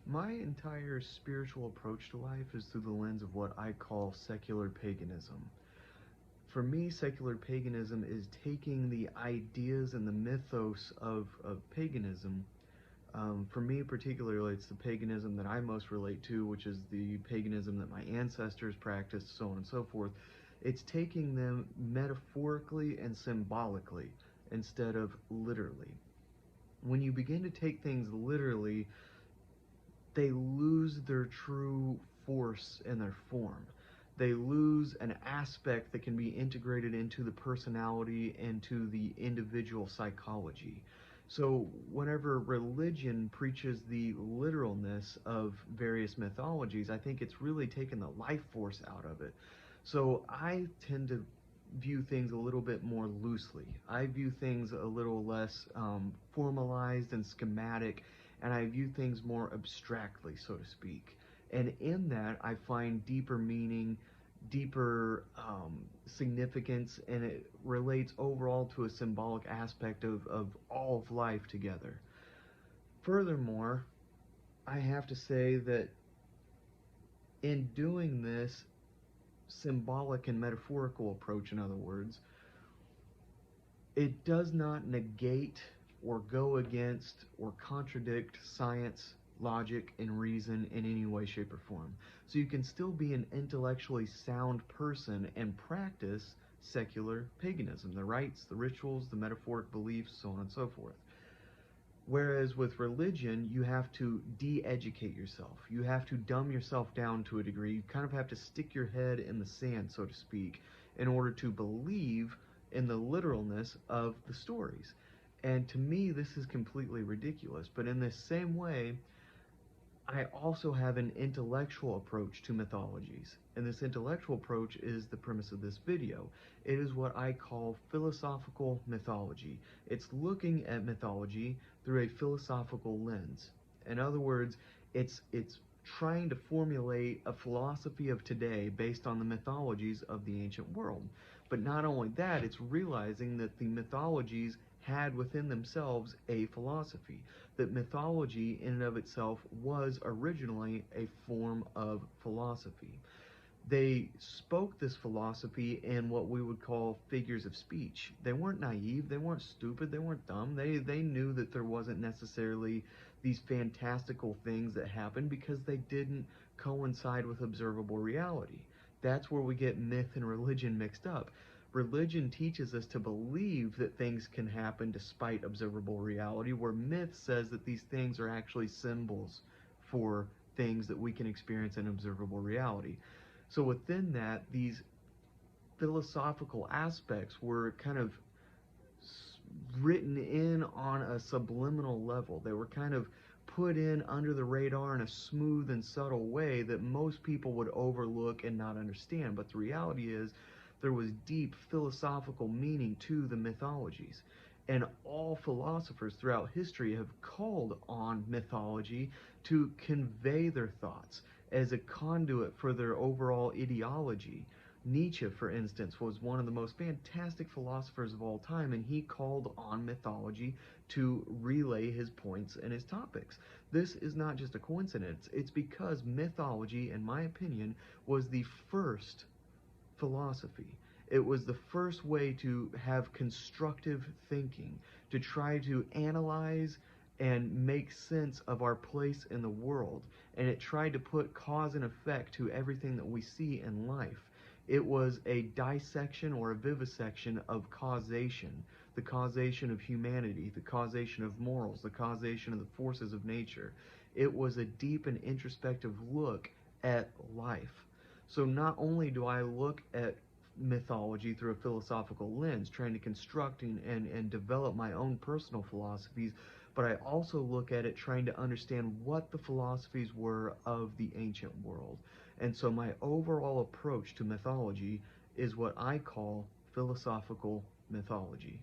My entire spiritual approach to life is through the lens of what I call secular paganism. For me, secular paganism is taking the ideas and the mythos of paganism. For me, particularly, it's the paganism that I most relate to, which is the paganism that my ancestors practiced, so on and so forth. It's taking them metaphorically and symbolically instead of literally. When you begin to take things literally, they lose their true force and their form. They lose an aspect that can be integrated into the personality, into the individual psychology. So, whenever religion preaches the literalness of various mythologies, I think it's really taken the life force out of it. So, I tend to view things a little bit more loosely. I view things a little less formalized and schematic, and I view things more abstractly, so to speak. And in that, I find deeper meaning, deeper significance, and it relates overall to a symbolic aspect of all of life together. Furthermore, I have to say that in doing this symbolic and metaphorical approach, in other words, it does not negate or go against or contradict science, logic, and reason in any way, shape, or form. So you can still be an intellectually sound person and practice secular paganism, the rites, the rituals, the metaphoric beliefs, so on and so forth. Whereas with religion, you have to de-educate yourself. You have to dumb yourself down to a degree. You kind of have to stick your head in the sand, so to speak, in order to believe in the literalness of the stories. And to me, this is completely ridiculous. But in this same way, I also have an intellectual approach to mythologies. And this intellectual approach is the premise of this video. It is what I call philosophical mythology. It's looking at mythology through a philosophical lens. In other words, it's trying to formulate a philosophy of today based on the mythologies of the ancient world. But not only that, it's realizing that the mythologies had within themselves a philosophy, that mythology in and of itself was originally a form of philosophy. They spoke this philosophy in what we would call figures of speech. They weren't naive, they weren't stupid, they weren't dumb. They knew that there wasn't necessarily these fantastical things that happened because they didn't coincide with observable reality. That's where we get myth and religion mixed up. Religion teaches us to believe that things can happen despite observable reality, where myth says that these things are actually symbols for things that we can experience in observable reality. So within that, these philosophical aspects were kind of written in on a subliminal level. They were kind of put in under the radar in a smooth and subtle way that most people would overlook and not understand. But the reality is, there was deep philosophical meaning to the mythologies. And all philosophers throughout history have called on mythology to convey their thoughts as a conduit for their overall ideology. Nietzsche, for instance, was one of the most fantastic philosophers of all time, and he called on mythology to relay his points and his topics. This is not just a coincidence. It's because mythology, in my opinion, was the first philosophy. It was the first way to have constructive thinking, to try to analyze and make sense of our place in the world. And it tried to put cause and effect to everything that we see in life. It was a dissection or a vivisection of causation, the causation of humanity, the causation of morals, the causation of the forces of nature. It was a deep and introspective look at life. So not only do I look at mythology through a philosophical lens, trying to construct and develop my own personal philosophies, but I also look at it trying to understand what the philosophies were of the ancient world. And so my overall approach to mythology is what I call philosophical mythology.